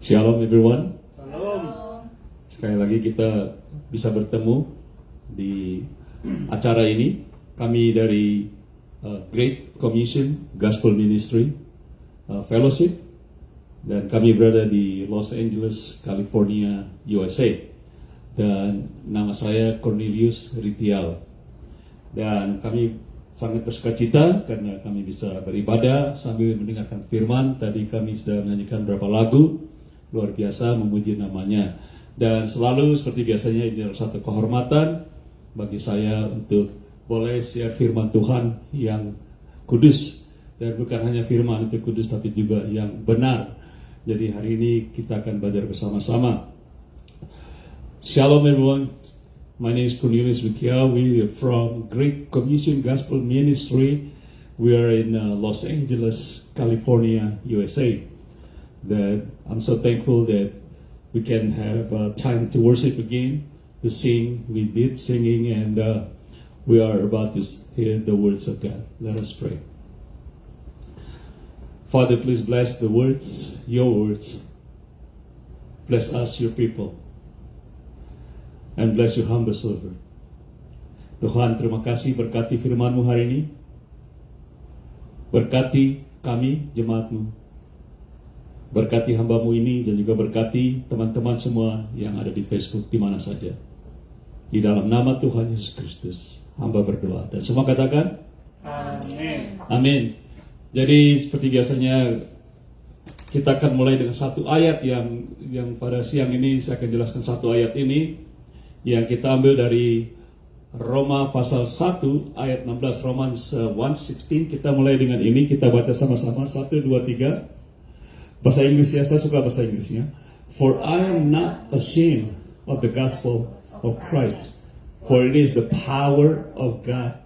Shalom everyone. Shalom. Sekali lagi kita bisa bertemu di acara ini. Kami dari Great Commission Gospel Ministry Fellowship, dan kami berada di Los Angeles, California, USA. Dan nama saya Cornelius Ritial. Dan kami sangat bersukacita karena kami bisa beribadah sambil mendengarkan firman. Tadi kami sudah menyanyikan beberapa lagu luar biasa memuji namanya. Dan selalu seperti biasanya ini adalah satu kehormatan bagi saya untuk boleh share firman Tuhan yang kudus. Dan bukan hanya firman itu kudus tapi juga yang benar. Jadi hari ini kita akan belajar bersama-sama. Shalom everyone. My name is Cornelius Ritial. We are from Great Commission Gospel Ministry. We are in Los Angeles, California, USA. That I'm so thankful that we can have time to worship again, to sing. We did singing, and we are about to hear the words of God. Let us pray. Father, please bless the words, your words. Bless us, your people. And bless your humble servant. Tuhan, terima kasih berkati firman-Mu hari ini. Berkati kami, jemaat-Mu. Berkati hamba-Mu ini dan juga berkati teman-teman semua yang ada di Facebook di mana saja. Di dalam nama Tuhan Yesus Kristus, hamba berdoa. Dan semua katakan, Amin. Amin. Jadi seperti biasanya kita akan mulai dengan satu ayat yang pada siang ini saya akan jelaskan satu ayat ini yang kita ambil dari Roma pasal 1 ayat 16, Romans 1:16. Kita mulai dengan ini, kita baca sama-sama 1, 2, 3. Bahasa Inggris ya, saya suka bahasa Inggrisnya. For I am not ashamed of the gospel of Christ, for it is the power of God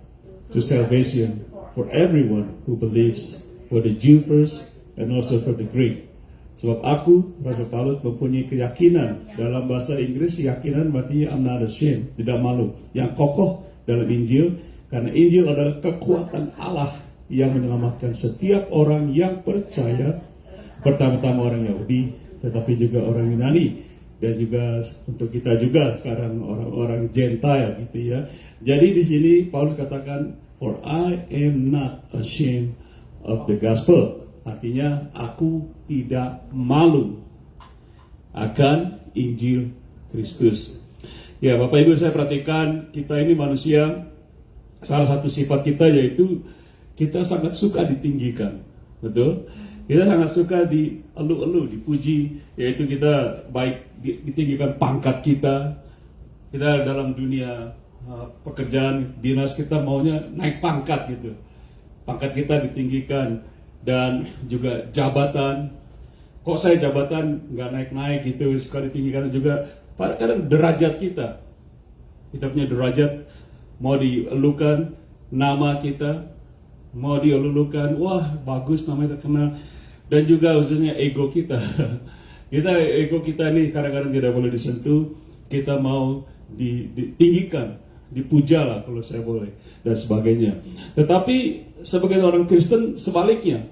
to salvation for everyone who believes, for the Jew first and also for the Greek. Sebab aku, Rasul Paulus, mempunyai keyakinan. Dalam bahasa Inggris, keyakinan berarti I'm not ashamed, tidak malu. Yang kokoh dalam Injil, karena Injil adalah kekuatan Allah yang menyelamatkan setiap orang yang percaya. Pertama-tama orang Yahudi, tetapi juga orang Yunani, dan juga untuk kita juga sekarang orang-orang Gentile gitu ya. Jadi di sini Paulus katakan, for I am not ashamed of the gospel. Artinya aku tidak malu akan Injil Kristus. Ya Bapak Ibu, saya perhatikan kita ini manusia, salah satu sifat kita yaitu kita sangat suka ditinggikan. Betul? Kita sangat suka dielu-elu, dipuji, yaitu kita baik ditinggikan pangkat kita. Kita dalam dunia pekerjaan dinas kita maunya naik pangkat gitu. Pangkat kita ditinggikan dan juga jabatan. Kok saya jabatan nggak naik-naik gitu, suka ditinggikan juga. Kadang derajat kita punya derajat mau dielukan, nama kita mau dielu-elukan, wah bagus namanya terkenal. Dan juga khususnya ego kita. Ego kita ini kadang-kadang tidak boleh disentuh. Kita mau ditinggikan, dipuja lah kalau saya boleh, dan sebagainya. Tetapi sebagai orang Kristen sebaliknya.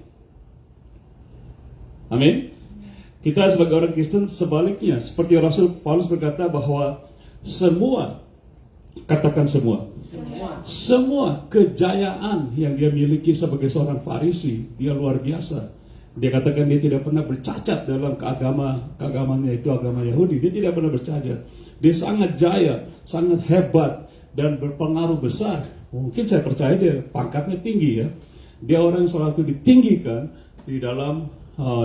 Amin. Kita sebagai orang Kristen sebaliknya. Seperti Rasul Paulus berkata bahwa semua, katakan semua. Semua kejayaan yang dia miliki sebagai seorang Farisi, dia luar biasa. Dia katakan dia tidak pernah bercacat dalam keagamannya, itu agama Yahudi. Dia tidak pernah bercacat. Dia sangat jaya, sangat hebat, dan berpengaruh besar. Mungkin saya percaya dia pangkatnya tinggi ya. Dia orang yang selalu ditinggikan di dalam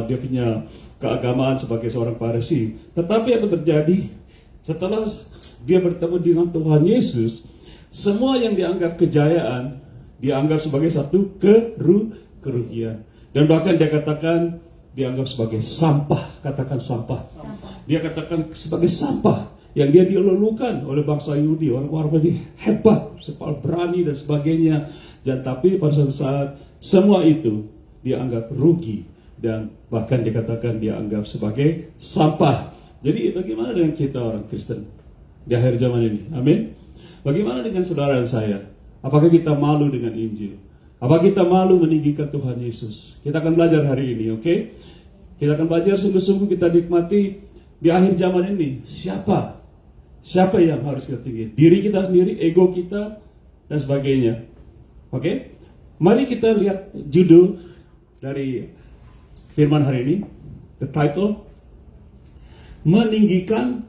dia punya keagamaan sebagai seorang Farisi. Tetapi apa terjadi setelah dia bertemu dengan Tuhan Yesus? Semua yang dianggap kejayaan dianggap sebagai satu kerugian. Dan bahkan dia katakan dianggap sebagai sampah, katakan sampah. Dia katakan sebagai sampah yang dia dielu-elukan oleh bangsa Yahudi, orang-orang ini hebat, berani dan sebagainya. Dan tapi pada suatu saat semua itu dianggap rugi dan bahkan dikatakan dianggap sebagai sampah. Jadi bagaimana dengan kita orang Kristen di akhir zaman ini? Amin. Bagaimana dengan saudara dan saya? Apakah kita malu dengan Injil? Apa kita malu meninggikan Tuhan Yesus? Kita akan belajar hari ini, oke? Kita akan belajar sungguh-sungguh, kita nikmati di akhir zaman ini. Siapa yang harus kita tinggi? Diri kita sendiri, ego kita, dan sebagainya. Oke? Mari kita lihat judul dari firman hari ini. The title, meninggikan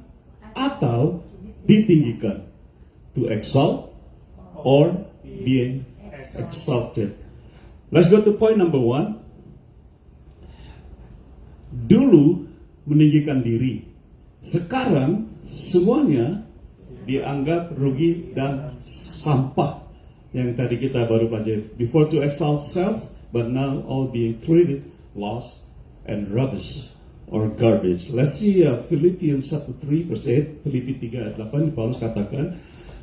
atau ditinggikan. To exalt or being exalted. Let's go to point number 1. Dulu meninggikan diri, sekarang semuanya dianggap rugi dan sampah. Yang tadi kita baru pelajari. Before to exalt self, but now all being treated lost and rubbish or garbage. Let's see Philippians 1:3 verse 8. Filipi 3 ayat 8, Paulus katakan,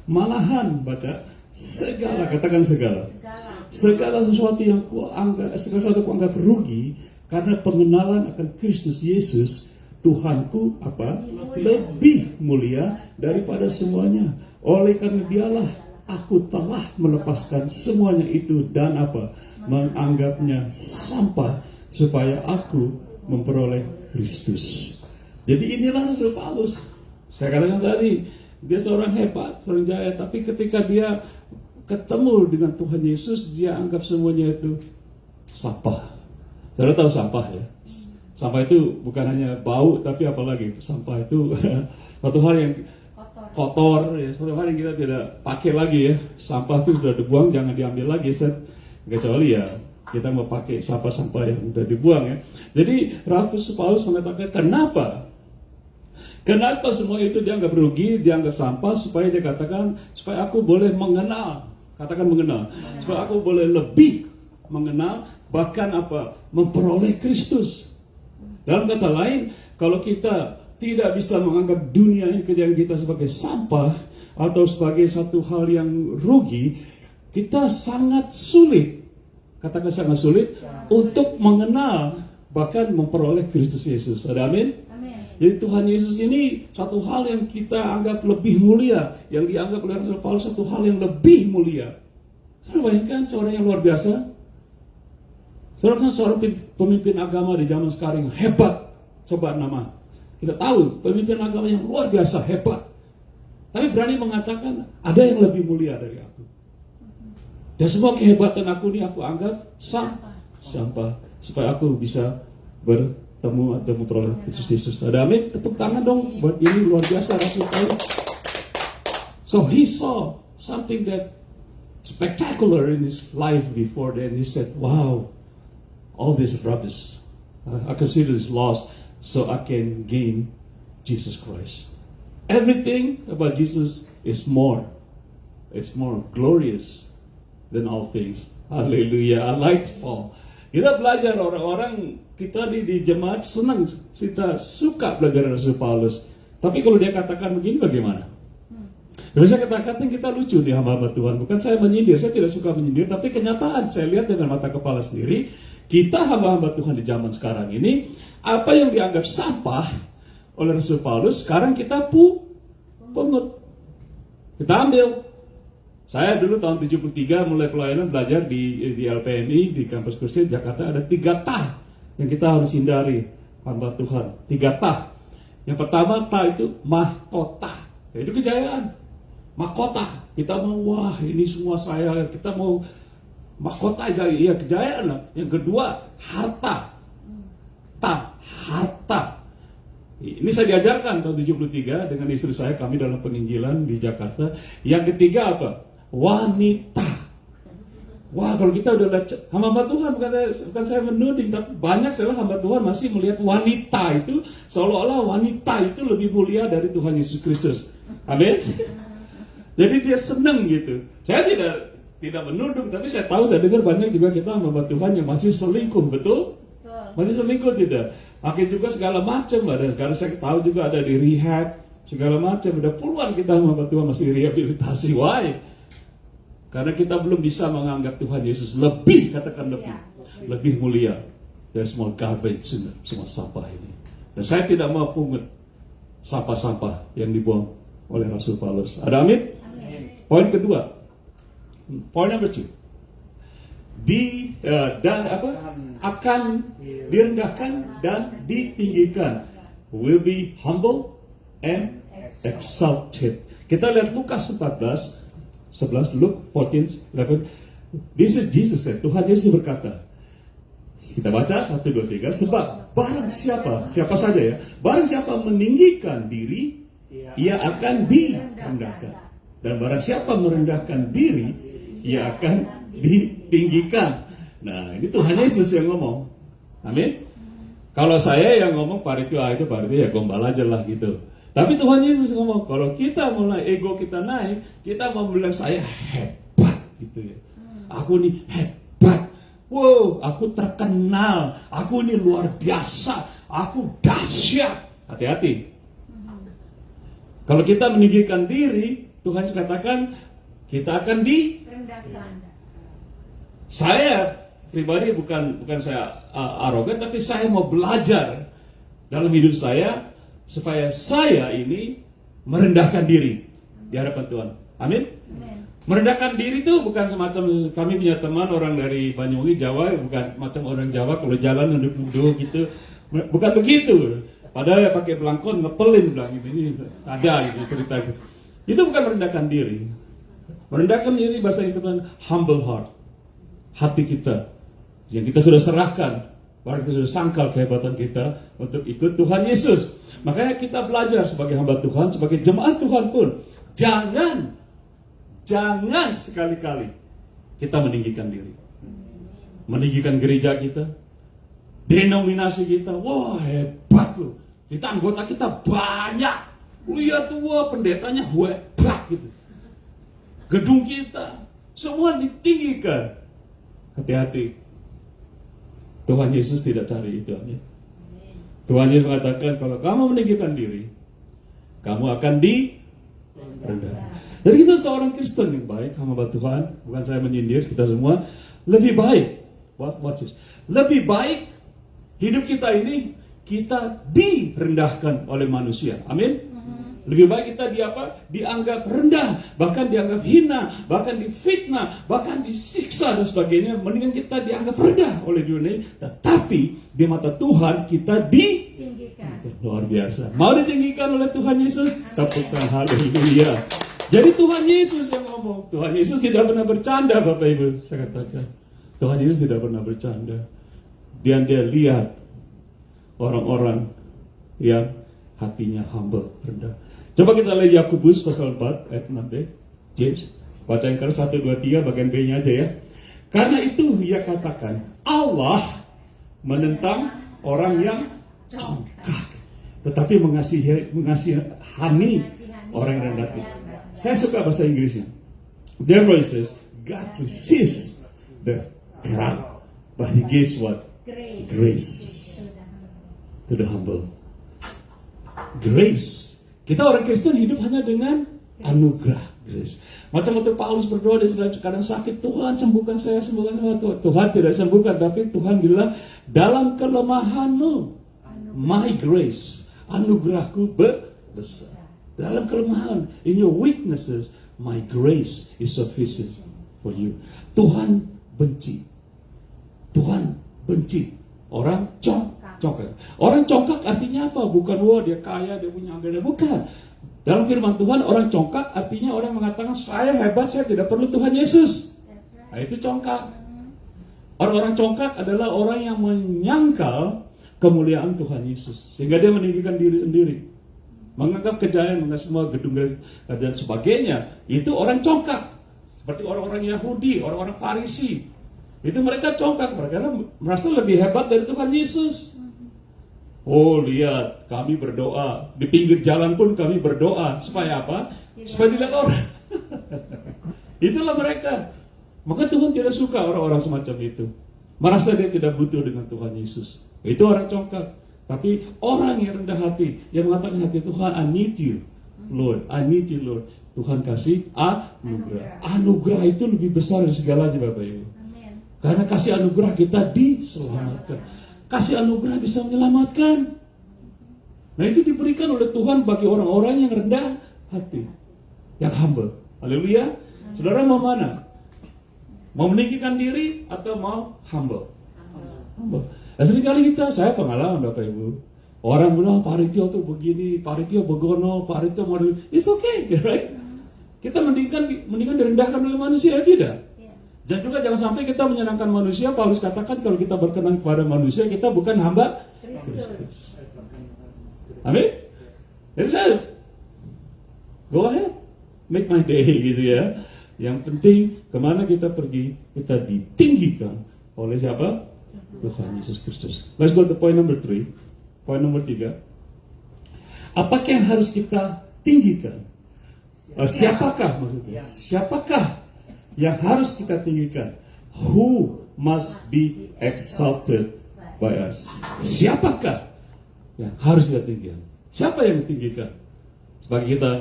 malahan baca segala, katakan segala sesuatu yang kuanggap rugi karena pengenalan akan Kristus Yesus Tuhanku lebih mulia daripada semuanya. Oleh karena dialah aku telah melepaskan semuanya itu dan menganggapnya sampah supaya aku memperoleh Kristus. Jadi inilah Rasul Paulus. Saya katakan tadi, dia seorang hebat, seorang jaya, tapi ketika dia ketemu dengan Tuhan Yesus, dia anggap semuanya itu sampah. Saudara tahu sampah ya? Sampah itu bukan hanya bau, tapi apalagi sampah itu satu hal yang kotor ya, satu hal yang kita tidak pakai lagi ya. Sampah itu sudah dibuang, jangan diambil lagi, kecuali ya kita mau pakai sampah-sampah yang sudah dibuang ya. Jadi Rasul Paulus mengatakan, kenapa semua itu dianggap rugi, dianggap sampah, supaya dia katakan, supaya aku boleh mengenal, supaya aku boleh lebih mengenal, bahkan memperoleh Kristus. Dalam kata lain, kalau kita tidak bisa menganggap dunia ini, kejadian kita sebagai sampah atau sebagai satu hal yang rugi, kita sangat sulit, katakan sangat sulit untuk mengenal bahkan memperoleh Kristus Yesus. Ada amin? Jadi Tuhan Yesus ini satu hal yang kita anggap lebih mulia, yang dianggap oleh Rasul Paulus satu hal yang lebih mulia. Saudara bayangkan seorang yang luar biasa. Saudara kan seorang pemimpin agama di zaman sekarang yang hebat. Coba nama. Kita tahu pemimpin agama yang luar biasa hebat. Tapi berani mengatakan ada yang lebih mulia dari aku. Dan semua kehebatan aku ini aku anggap sampah. Supaya aku bisa bertemu atau memperoleh Kristus Yesus. Ada amin? Tepuk tangan dong buat ini luar biasa Rasul Paulus. So he saw something that spectacular in his life before then. He said, wow, all this rubbish I consider is lost so I can gain Jesus Christ. Everything about Jesus is more. It's more glorious than all things. Hallelujah. I like Paul. Kita belajar orang-orang kita di jemaat senang, kita suka belajar Rasul Paulus. Tapi kalau dia katakan begini bagaimana? Dan saya katakan kita lucu nih hamba-hamba Tuhan. Bukan saya menyindir, saya tidak suka menyindir, tapi kenyataan saya lihat dengan mata kepala sendiri, kita hamba-hamba Tuhan di zaman sekarang ini, apa yang dianggap sampah oleh Rasul Paulus, sekarang kita pungut. Kita ambil. Saya dulu tahun 73 mulai pelayanan belajar di LPMI, di kampus Kristen Jakarta, ada 3 tah yang kita harus hindari, hamba Tuhan. 3 tah. Yang pertama tah itu mahkota, itu kejayaan. Mahkota, kita mau wah ini semua saya, kita mau mahkota ya kejayaan lah. Yang kedua harta, harta. Ini saya diajarkan tahun 73 dengan istri saya, kami dalam penginjilan di Jakarta. Yang ketiga apa? Wanita. Wah, kalau kita udah lihat hamba Tuhan, bukan saya menuding, tapi banyak sekali hamba Tuhan masih melihat wanita itu seolah-olah wanita itu lebih mulia dari Tuhan Yesus Kristus. Amin. Jadi dia senang gitu. Saya tidak menuding, tapi saya tahu, saya dengar banyak juga kita hamba Tuhan yang masih selingkuh, betul? Masih selingkuh tidak? Akhirnya juga segala macam ada. Sekarang saya tahu juga ada di rehab, segala macam. Ada puluhan kita hamba Tuhan masih rehabilitasi. Why? Karena kita belum bisa menganggap Tuhan Yesus lebih, katakan lebih mulia dari semua garbage, semua sampah ini. Dan saya tidak mau pungut sampah-sampah yang dibuang oleh Rasul Paulus. Ada amin? Poin kedua. Point number 2. Be dan apa? Akan direndahkan dan ditinggikan. Will be humble and exalted. Kita lihat Lukas 11, Luke 14:11. This is Jesus said. Tuhan Yesus berkata. Kita baca 1, 2, 3. Sebab barang siapa saja ya, barang siapa meninggikan diri, ia akan direndahkan. Dan barang siapa merendahkan diri, ia akan ditinggikan. Nah, ini Tuhan Yesus yang ngomong. Amin. Kalau saya yang ngomong itu ya gombal aja lah gitu. Tapi Tuhan Yesus ngomong, kalau kita mulai ego kita naik, kita mau bilang saya hebat gitu ya. Aku nih hebat. Wow, aku terkenal. Aku ini luar biasa. Aku dahsyat. Hati-hati. Kalau kita meninggikan diri, Tuhan katakan kita akan direndahkan. Saya pribadi bukan saya arogan, tapi saya mau belajar dalam hidup saya supaya saya ini merendahkan diri di hadapan Tuhan. Amin. Merendahkan diri itu bukan semacam kami punya teman orang dari Banyuwangi Jawa, bukan macam orang Jawa kalau jalan nunduk-nunduk gitu, bukan begitu. Padahal ya pakai belangkon ngepelin bilang ini ada gitu cerita itu. Itu bukan merendahkan diri. Merendahkan diri bahasa Inggris humble heart, hati kita yang kita sudah serahkan, bahkan kita sudah sangkal kehebatan kita untuk ikut Tuhan Yesus. Makanya kita belajar sebagai hamba Tuhan, sebagai jemaat Tuhan pun jangan sekali-kali kita meninggikan diri. Meninggikan gereja kita, denominasi kita. Wah, hebat loh. Kita anggota kita banyak. Lihat tuh, wah, pendetanya hebat gitu. Gedung kita semua ditinggikan. Hati-hati. Tuhan Yesus tidak cari itu. Tuhan Yesus mengatakan kalau kamu meninggikan diri, kamu akan direndahkan. Jadi kita seorang Kristen yang baik, hamba Tuhan, bukan saya menyindir, kita semua lebih baik. Watch this. Lebih baik hidup kita ini kita direndahkan oleh manusia. Amin. Lebih baik kita dianggap rendah, bahkan dianggap hina, bahkan difitnah, bahkan disiksa dan sebagainya. Mendingan kita dianggap rendah oleh dunia, tetapi di mata Tuhan kita ditinggikan. Luar biasa. Mau ditinggikan oleh Tuhan Yesus? Tepukkan haleluya. Jadi Tuhan Yesus yang ngomong. Tuhan Yesus tidak pernah bercanda, Bapak Ibu. Saya katakan, Tuhan Yesus tidak pernah bercanda. Dia lihat orang-orang yang hatinya humble, rendah. Coba kita lihat Yakobus pasal 4 ayat 6b. James, baca yang keras 1, 2, 3 bagian B-nya aja ya. Karena itu ia katakan, Allah menentang orang yang congkak, tetapi mengasihani orang yang rendah hati. Saya suka bahasa Inggrisnya. Therefore it says, God resists the proud, but He gives what? Grace to the humble. Grace. Kita orang Kristen hidup hanya dengan anugerah. Grace. Macam waktu Paulus berdoa, dia sudah kadang sakit, Tuhan sembuhkan saya, sembuhkan saya. Tuhan tidak sembuhkan, tapi Tuhan bilang, dalam kelemahanmu, my grace, anugerahku besar. Dalam kelemahan, in your weaknesses, my grace is sufficient for you. Tuhan benci orang congkak. Orang congkak artinya apa? Bukan wah dia kaya, dia punya anggaran, bukan. Dalam firman Tuhan, orang congkak artinya orang mengatakan saya hebat, saya tidak perlu Tuhan Yesus. Nah, itu congkak. Orang-orang congkak adalah orang yang menyangkal kemuliaan Tuhan Yesus, sehingga dia meninggikan diri sendiri, menganggap kejayaan, menganggap semua gedung dan sebagainya. Itu orang congkak. Seperti orang-orang Yahudi, orang-orang Farisi. Itu mereka congkak, mereka merasa lebih hebat dari Tuhan Yesus. Oh, lihat, kami berdoa. Di pinggir jalan pun kami berdoa. Supaya apa? Supaya dilihat orang. Itulah mereka. Maka Tuhan tidak suka orang-orang semacam itu. Merasa dia tidak butuh dengan Tuhan Yesus. Itu orang congkak. Tapi orang yang rendah hati, yang mengatakan hati Tuhan, I need you, Lord. I need you, Lord. Tuhan kasih anugerah. Anugerah itu lebih besar dari segalanya, Bapak Ibu. Karena kasih anugerah kita diselamatkan. Kasih anugerah bisa menyelamatkan. Nah, itu diberikan oleh Tuhan bagi orang-orang yang rendah hati, yang humble. Haleluya. Saudara mau mana? Mau meninggikan diri atau mau humble? Humble. Nah, seringkali saya pengalaman Bapak Ibu, orang bilang Pak Ritio tuh begini, Pak Ritio begono, Pak Ritio model, it's okay, right? Kita mendingan direndahkan oleh manusia, tidak? Dan juga jangan sampai kita menyenangkan manusia. Paulus katakan kalau kita berkenan kepada manusia, kita bukan hamba Kristus. Amin. Jadi saya go ahead, make my day gitu ya. Yang penting kemana kita pergi, kita ditinggikan oleh siapa? Tuhan Yesus Kristus. Let's go to point number 3. Point nomor 3. Apakah yang harus kita tinggikan? Siapakah maksudnya? Siapakah yang harus kita tinggikan? Who must be exalted by us? Siapakah yang harus kita tinggikan? Siapa yang ditinggikan? Sebagai kita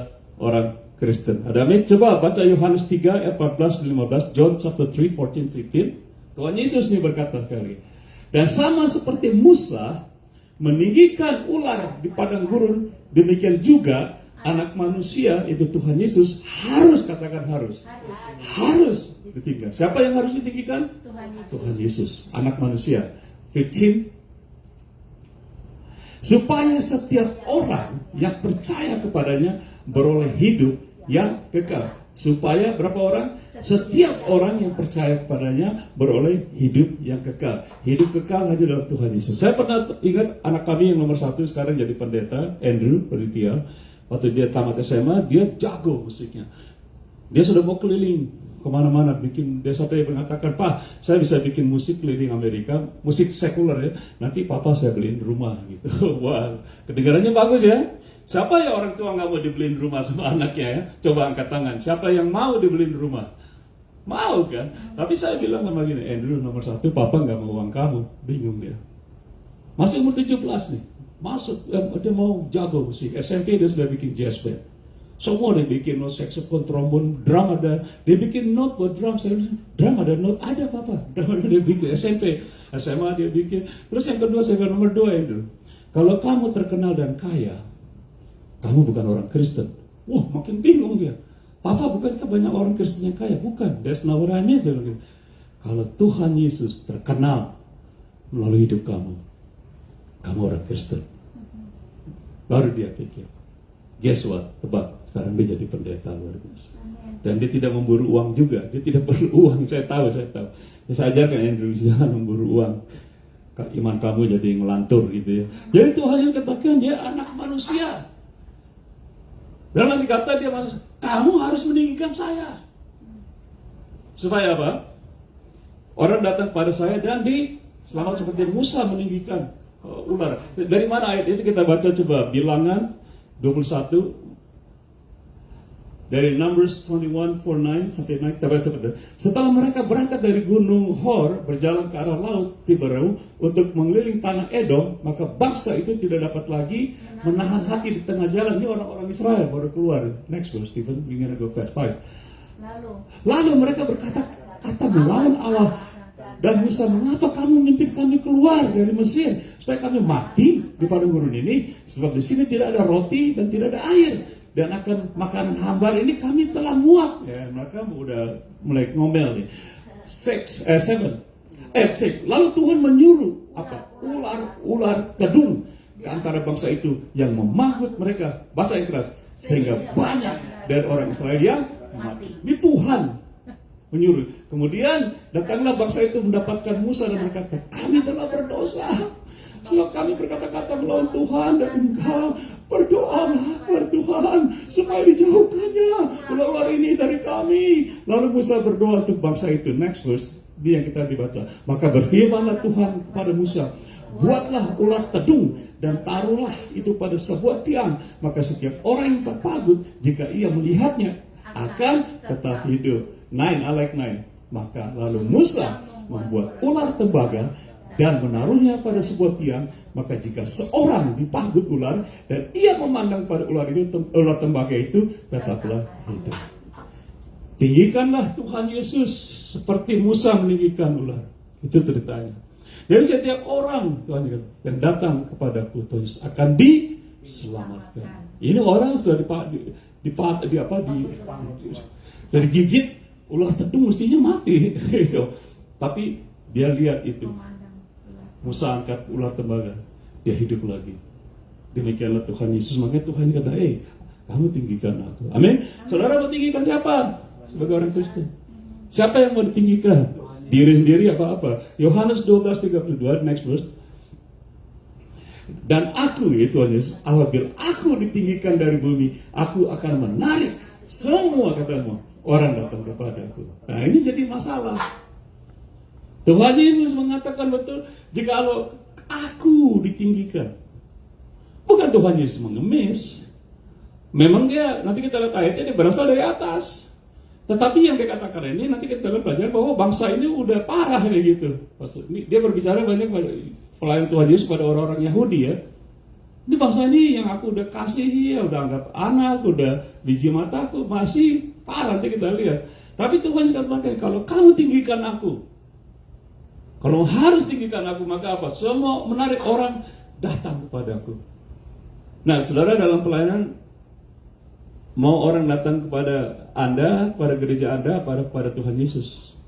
orang Kristen. Ada amin? Coba baca Yohanes 3 ayat 14 dan 15. John chapter 3, 14, 15. Tuhan Yesus ini berkata sekali. Dan sama seperti Musa meninggikan ular di padang gurun, demikian juga Anak manusia, itu Tuhan Yesus, harus, katakan harus ditinggikan. Siapa yang harus ditinggikan? Tuhan Yesus, Anak manusia. 15. Supaya setiap orang yang percaya kepadanya beroleh hidup yang kekal. Supaya berapa orang? Setiap orang yang percaya kepadanya beroleh hidup yang kekal. Hidup kekal hanya dalam Tuhan Yesus. Saya pernah ingat anak kami yang nomor 1 sekarang jadi pendeta, Andrew Paritia. Waktu dia tamat SMA, dia jago musiknya. Dia sudah mau keliling kemana-mana, dia sampai mengatakan, Pak, saya bisa bikin musik keliling Amerika, musik sekuler ya. Nanti Papa saya beliin rumah gitu. Wah, kedengarannya bagus ya. Siapa ya orang tua nggak mau dibeliin rumah sama anaknya ya? Coba angkat tangan. Siapa yang mau dibeliin rumah? Mau kan? Tapi saya bilang sama gini, Andrew nomor 1, Papa nggak mau uang kamu. Bingung dia. Masih umur 17 nih. Masuk, dia mau jago musik. SMP dia sudah bikin jazz band. Semua dia bikin note, saxophone, trombon, drum ada. Dia bikin note buat drum. Saya bilang, drum ada note? Ada Papa. Drum ada, dia bikin. SMP, SMA dia bikin. Terus yang kedua, saya bilang nomor 2 itu. Kalau kamu terkenal dan kaya, kamu bukan orang Kristen. Wah, makin bingung dia. Papa, bukankah banyak orang Kristen yang kaya? Bukan. That's not what I mean. Kalau Tuhan Yesus terkenal melalui hidup kamu orang Kristen. Baru dia pikir, guess what? Tebak, sekarang dia jadi pendeta luar biasa. Dan dia tidak memburu uang juga. Dia tidak perlu uang, saya tahu. Saya ajarkan Andrew, jangan memburu uang. Iman kamu jadi ngelantur gitu ya. Jadi Tuhan yang katakan dia anak manusia. Dalam dikata dia masuk, kamu harus meninggikan saya. Supaya apa? Orang datang pada saya dan selamat seperti Musa meninggikan ular. Dari mana ayat itu kita baca coba? Bilangan 21 dari Numbers 21:49 sampai naik kita baca pada. Setelah mereka berangkat dari gunung Hor berjalan ke arah laut Tiberau untuk mengelilingi tanah Edom, maka bangsa itu tidak dapat lagi menahan hati di tengah jalan. Ini orang-orang Israel baru keluar. Next verse, Stephen, we're gonna go fast. 5. Lalu mereka berkata melawan Allah dan Musa, mengapa kamu memimpin kami keluar dari Mesir supaya kami mati di padang gurun ini? Sebab di sini tidak ada roti dan tidak ada air, dan akan makanan hambar ini kami telah muak. Ya, mereka udah mulai ngomel nih. 7. Lalu Tuhan menyuruh apa? Ular kedung ke antara bangsa itu yang memanggut mereka. Baca yang keras. Sehingga banyak dari orang Israel yang mati. Ini Tuhan menyuruh. Kemudian datanglah bangsa itu mendapatkan Musa dan berkata, kami telah berdosa sebab kami berkata-kata melawan Tuhan, dan engkau berdoalah kepada Tuhan supaya dijauhkannya ular ini dari kami. Lalu Musa berdoa untuk bangsa itu. Next verse, ini yang kita dibaca. Maka berfirmanlah Tuhan kepada Musa, buatlah ular kedung dan taruhlah itu pada sebuah tiang, maka setiap orang yang terpagut jika ia melihatnya akan tetap hidup. 9, I like 9. Maka lalu Musa membuat ular tembaga dan menaruhnya pada sebuah tiang. Maka jika seorang dipagut ular dan ia memandang pada ular tembaga itu, tetaplah hidup. Tinggikanlah Tuhan Yesus seperti Musa meninggikan ular. Itu ceritanya. Jadi setiap orang Tuhan yang datang kepadaku Tuhan akan diselamatkan. Ini orang sudah digigit ular tedung mestinya mati. Gitu. Tapi dia lihat itu. Musa angkat ular tembaga, dia hidup lagi. Demikianlah Tuhan Yesus. Makanya Tuhan kata, kamu tinggikan aku. Amin. Saudara mau tinggikan siapa? Sebagai orang Kristen. Siapa yang mau ditinggikan? Diri sendiri apa-apa. Yohanes 12:32, next verse. Dan aku, yaitu Tuhan Yesus, apabila aku ditinggikan dari bumi, aku akan menarik semua, katamu, orang datang kepada aku. Nah, ini jadi masalah. Tuhan Yesus mengatakan betul, jikalau aku ditinggikan. Bukan Tuhan Yesus mengemis. Memang dia, nanti kita lihat ayatnya, dia berasal dari atas. Tetapi yang dia katakan ini, nanti kita lihat pelajaran bahwa bangsa ini udah parah kayak gitu. Dia berbicara banyak pada pelayan Tuhan Yesus pada orang-orang Yahudi ya. Ini bangsa ini yang aku udah kasihi, ya, udah anggap anak, udah biji mataku, masih parah, nanti kita lihat. Tapi Tuhan sekali pakai, kalau kamu tinggikan aku, kalau harus tinggikan aku, maka apa? Semua menarik orang datang kepadaku. Nah, saudara, dalam pelayanan, mau orang datang kepada Anda, pada gereja Anda, kepada Tuhan Yesus.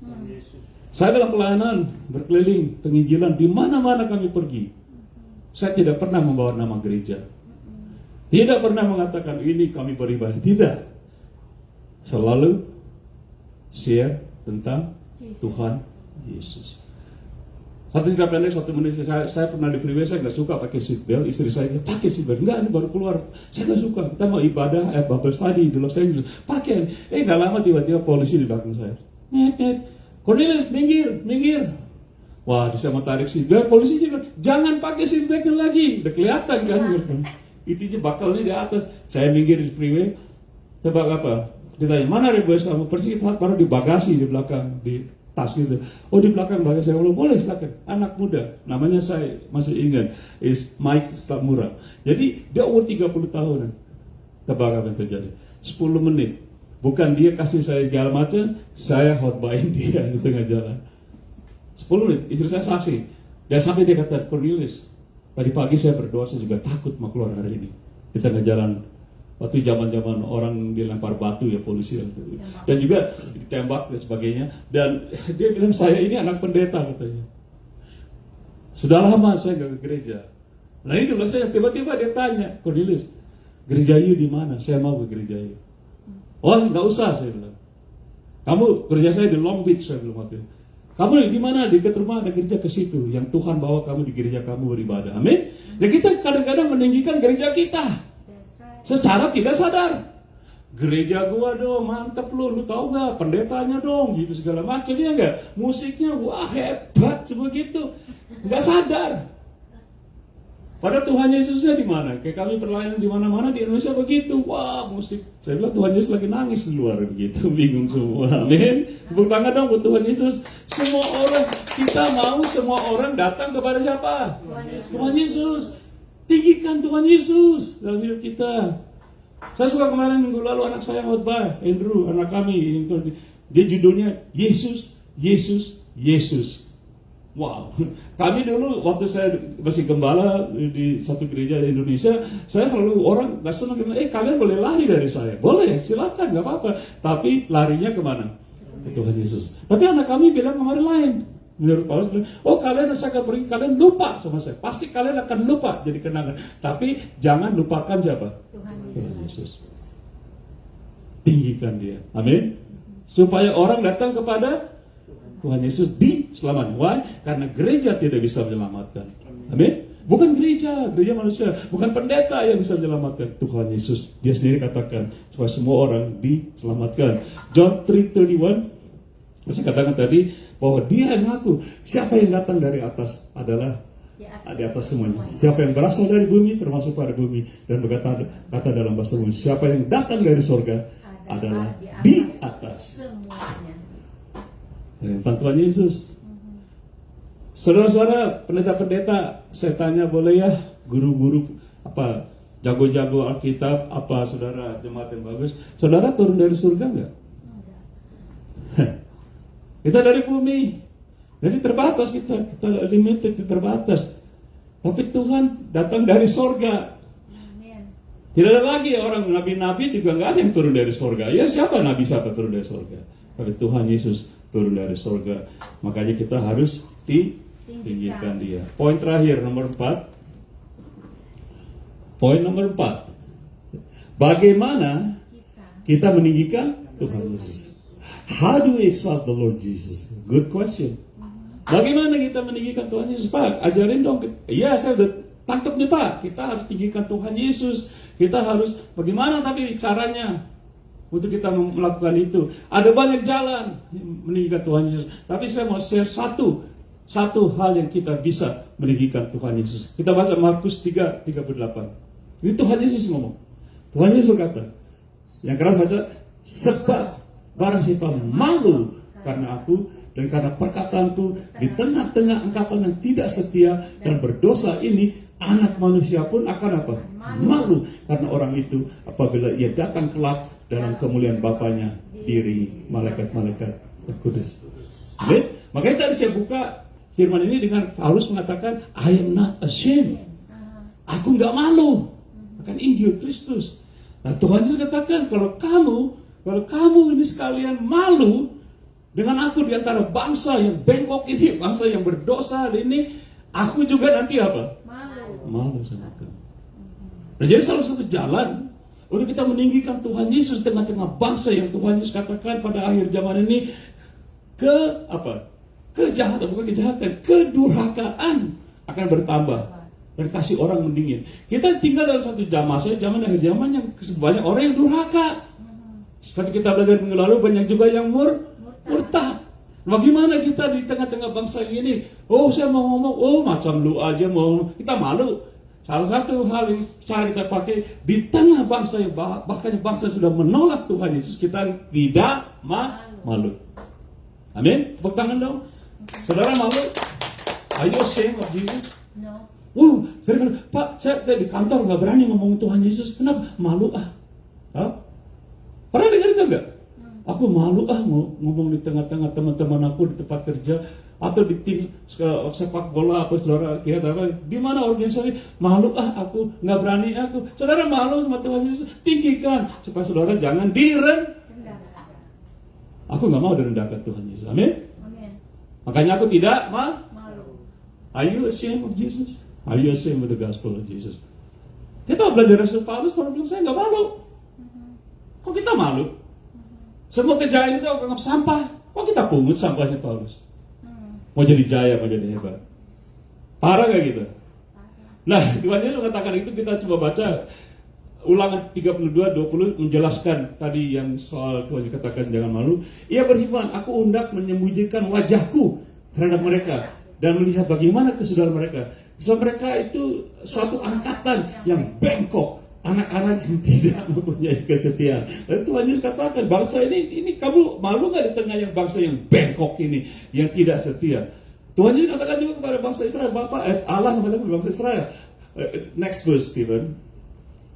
Saya dalam pelayanan, berkeliling, penginjilan, di mana-mana kami pergi. Saya tidak pernah membawa nama gereja. Tidak pernah mengatakan ini kami beribadah. Tidak. Selalu share tentang Tuhan Yesus. Satu cerita pendek, 1 menit, saya pernah di freeway, saya nggak suka pakai seatbelt, istri saya pakai seatbelt, enggak, ini baru keluar, saya nggak suka, kita mau ibadah, Bible study di Los Angeles, pakai, nggak lama tiba-tiba polisi di belakang saya, Cornelius, minggir, wah, saya mau tarik seatbelt, polisi juga, jangan pakai seatbeltnya lagi, udah kelihatan kan, itu bakalnya di atas, saya minggir di freeway, tebak apa, ditanya, mana reverse kamu, persis baru di bagasi di belakang, di tas gitu. Oh, di belakang bagasi saya bilang, boleh silakan. Anak muda, namanya saya masih ingat, is Mike Stamura. Jadi dia umur 30 tahun. Tebak apa yang terjadi? 10 menit. Bukan dia kasih saya segala macam, saya hotbain dia di tengah jalan. 10 menit, istri saya saksi. Dan sampai dia kata, Cornelius, tadi pagi saya berdoa, saya juga takut mau keluar hari ini di tengah jalan. Waktu zaman-zaman orang dilempar batu ya, polisi dan juga ditembak dan sebagainya. Dan dia bilang, saya ini anak pendeta katanya. Sudah lama saya nggak ke gereja. Nah ini dulu saya tiba-tiba dia tanya, Cornelius, gereja you di mana? Saya mau ke gereja you. Oh nggak usah, saya bilang. Kamu gereja saya di Long Beach, saya bilang waktu itu. Kamu di mana? Di dekat rumah ada gereja ke situ. Yang Tuhan bawa kamu di gereja kamu beribadah. Amin. Dan kita kadang-kadang meninggikan gereja kita secara tidak sadar. Gereja gua dong, mantep lu tahu gak pendetanya dong, gitu segala macam ya enggak, musiknya wah hebat sebegitu, nggak sadar. Padahal Tuhan Yesusnya di mana? Kayak kami perlayanan di mana-mana di Indonesia begitu, wah musik. Saya bilang Tuhan Yesus lagi nangis di luar begitu, bingung semua. Amin. Tepuk tangan dong buat Tuhan Yesus. Semua orang, kita mau semua orang datang kepada siapa? Tuhan Yesus. Tinggikan Tuhan Yesus dalam hidup kita. Saya suka kemarin minggu lalu anak saya khotbah, Andrew, anak kami, dia judulnya Yesus, Yesus, Yesus. Wow. Kami dulu waktu saya masih gembala di satu gereja di Indonesia, saya selalu orang nggak senang bilang, kalian boleh lari dari saya, boleh, silakan, nggak apa-apa. Tapi larinya kemana? Ke Tuhan Yesus. Tapi anak kami bilang kemarin lain. Menurut Paulus bilang, kalian saya akan pergi, kalian lupa sama saya. Pasti kalian akan lupa jadi kenangan. Tapi jangan lupakan siapa? Tuhan Yesus. Tinggikan dia. Amin. Supaya orang datang kepada Tuhan Yesus diselamatkan. Why? Karena gereja tidak bisa menyelamatkan. Amin. Bukan gereja manusia. Bukan pendeta yang bisa menyelamatkan. Tuhan Yesus. Dia sendiri katakan supaya semua orang diselamatkan. John 3:31. Saya katakan tadi bahwa dia yang ngaku, siapa yang datang dari atas adalah di atas semuanya. Siapa yang berasal dari bumi termasuk pada bumi, dan berkata kata dalam bahasa bumi, siapa yang datang dari sorga adalah di atas semuanya. Tentang Tuhan Yesus. Saudara-saudara, pendeta-pendeta, saya tanya boleh ya, guru-guru apa jago-jago Alkitab, apa saudara jemaat yang bagus, saudara turun dari surga enggak? Kita dari bumi, jadi terbatas kita limited, terbatas. Tapi Tuhan datang dari sorga. Tidak ada lagi orang nabi-nabi juga nggak ada yang turun dari sorga. Ya siapa nabi siapa turun dari sorga? Pada Tuhan Yesus turun dari surga. Makanya kita harus tinggikan dia. Poin terakhir nomor 4. Poin nomor 4. Bagaimana kita meninggikan Tuhan Yesus? How do we exalt the Lord Jesus? Good question. Bagaimana kita meninggikan Tuhan Yesus? Pak, ajarin dong. Iya, saya udah tangkap nih Pak. Kita harus tinggikan Tuhan Yesus. Kita harus, bagaimana tapi caranya untuk kita melakukan itu? Ada banyak jalan meninggikan Tuhan Yesus. Tapi saya mau share satu hal yang kita bisa meninggikan Tuhan Yesus. Kita baca Markus 3:38. Ini Tuhan Yesus ngomong. Tuhan Yesus berkata, yang keras baca, sebab barang siapa malu karena aku dan karena perkataanku di tengah-tengah angkatan yang tidak setia dan berdosa ini, anak manusia pun akan apa? Malu karena orang itu apabila ia datang kelak dalam kemuliaan Bapanya diri malaikat-malaikat kudus. Oke? Makanya tadi saya buka firman ini dengan Paulus mengatakan, I am not ashamed. Aku nggak malu akan Injil Kristus. Nah, Tuhan Yesus katakan, kalau kamu ini sekalian malu dengan aku di antara bangsa yang bengkok ini, bangsa yang berdosa ini, aku juga nanti apa? Malu sama kamu. Nah, jadi salah satu jalan untuk kita meninggikan Tuhan Yesus tengah-tengah bangsa yang Tuhan Yesus katakan pada akhir zaman ini, kejahatan, bukan kejahatan, kedurhakaan akan bertambah dan kasih orang mendingin. Kita tinggal dalam satu zaman akhir zaman yang banyak orang yang durhaka. Seperti kita belajar minggu lalu, banyak juga yang murtad. Bagaimana kita di tengah-tengah bangsa ini? Oh, saya mau ngomong, oh macam lu aja mau, kita malu. Salah satu hal yang cara kita pakai di tengah bangsa yang bahkan bangsa sudah menolak Tuhan Yesus, kita tidak malu. Amin. Tepuk tangan dong. Saudara malu? Are you ashamed of Jesus? No. Saya bilang, Pak, saya di kantor nggak berani ngomongin Tuhan Yesus. Kenapa? Malu Hah? Pernah dengar itu enggak? Aku malu ngomong di tengah-tengah teman-teman aku di tempat kerja atau di tim sepak bola apa saudara kira apa di mana organisasi, malu aku nggak berani aku. Saudara malu sama Tuhan Yesus, tinggikan supaya saudara jangan direndahkan. Aku nggak mau direndahkan Tuhan Yesus. Amin. Makanya aku tidak malu. Are you ashamed of Jesus? Are you ashamed of the gospel of Jesus? Kita belajar Rasul Paulus, Paulus bilang saya nggak malu. Kok kita malu? Semua kejayaan itu anggap sampah. Kok kita pungut sampahnya Paulus? Mau jadi jaya, mau jadi hebat. Parah gak gitu? Nah, Tuhan Yesus mengatakan itu, kita coba baca Ulangan 32:20 menjelaskan tadi yang soal Tuhan Yesus katakan jangan malu. Ia berfirman, aku hendak menyembunyikan wajahku terhadap mereka dan melihat bagaimana kesudahan mereka. Sebab mereka itu suatu angkatan yang bengkok, anak-anak yang tidak mempunyai kesetiaan. Dan Tuhan Yesus katakan, bangsa ini kamu malu gak di tengah yang bangsa yang bengkok ini, yang tidak setia? Tuhan Yesus katakan juga kepada bangsa Israel, Allah mengatakan kepada bangsa Israel. Next verse, Stephen.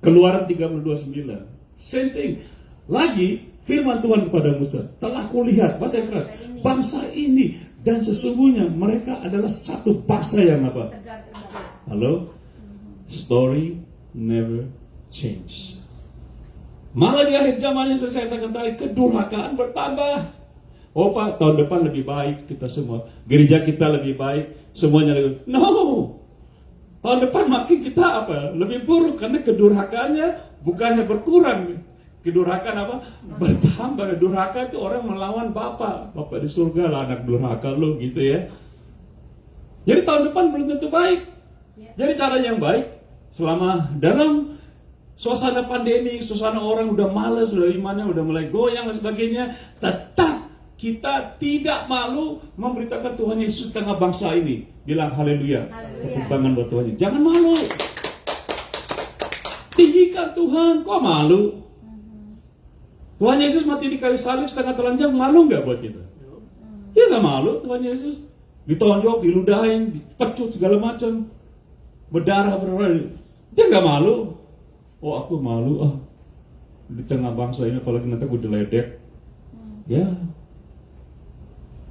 Keluaran 32:9. Same thing. Lagi firman Tuhan kepada Musa, telah kulihat, bahasa yang keras, bangsa ini dan sesungguhnya mereka adalah satu bangsa yang apa? Halo? Story never change. Malah di akhir zaman yang saya katakan tadi, kedurhakaan bertambah. Oh Pak, tahun depan lebih baik kita semua. Gereja kita lebih baik, semuanya lebih. No. Tahun depan makin kita apa? Lebih buruk karena kedurhakaannya bukannya berkurang. Kedurhakaan apa? Bertambah. Durhaka itu orang melawan Bapa di surga lah, anak durhaka lo gitu ya. Jadi tahun depan belum tentu baik. Jadi cara yang baik selama dalam suasana pandemi, suasana orang udah malas, udah imannya udah mulai goyang dan sebagainya, tetap kita tidak malu memberitakan Tuhan Yesus tengah bangsa ini. Bilang haleluya. Kebanggaan buat Tuhan Yesus. Jangan malu. Tinggikan Tuhan. Kok malu? Tuhan Yesus mati di kayu salib setengah telanjang, malu nggak buat kita? Dia nggak malu Tuhan Yesus. Ditonjok, diludahin, dipecut segala macam, berdarah. Dia nggak malu. Oh aku malu di tengah bangsa ini, apalagi nanti aku diledek. Ya